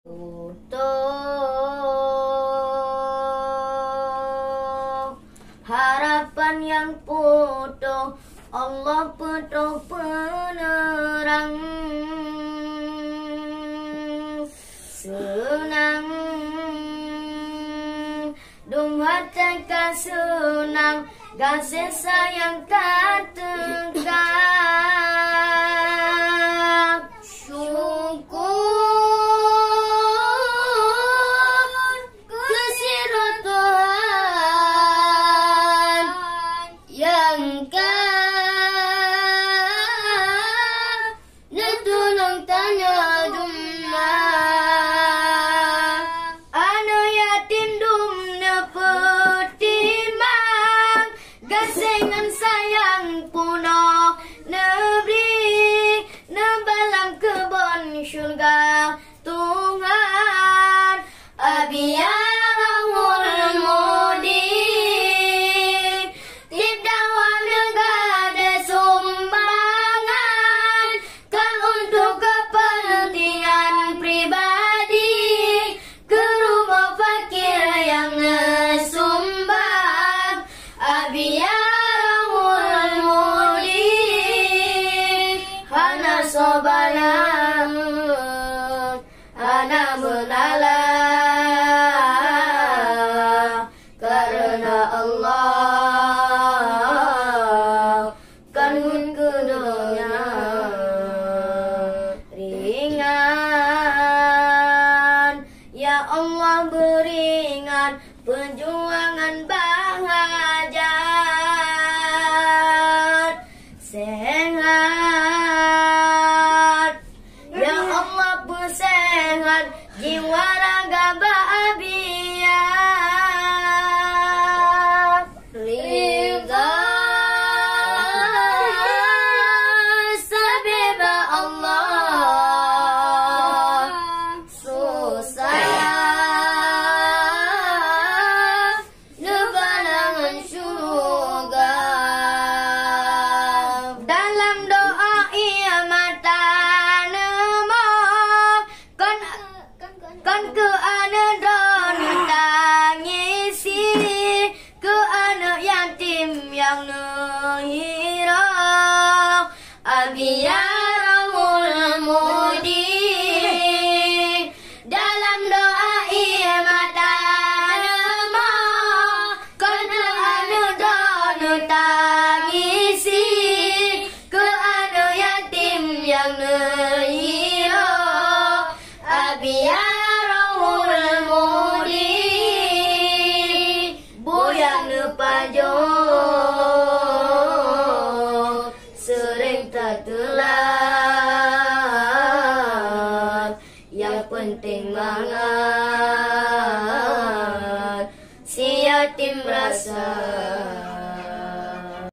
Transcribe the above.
Utuh harapan yang putuh, Allah putuh penerang. Senang dung hati kasenang, kasih sayang kategak. Syukur kesirah Tuhan yang netulung tanya dumna. Anu yatim dumna petimang, gasengan sayang puno negeri nebalam kebon syurga Tuhan. Abiyarahul mudik tip dakwah negara sumbangan, kan untuk kepentingan pribadi ke rumah fakir yang ngesumbang. Abiyarahul mudik hana sobana hana menala, karena Allah kan kedenya ringan. Ya Allah beringan perjuangan bahajat sehat. Ya Allah bersehat jiwa raga bahagia. Ridha sabeba Allah, susah nebalangan syurga. Dalam doa ia mata nemo, kan ke anak don tangisi, ke anak yatim yang nehiro. Abiyarahul mudik dalam doa ia mata nemo, kan ke anak don tangisi, ke anak yatim yang nehiro. Abiyarahul mudik boyang nepajo sering tak telat, yang penting mangan si yatim rasa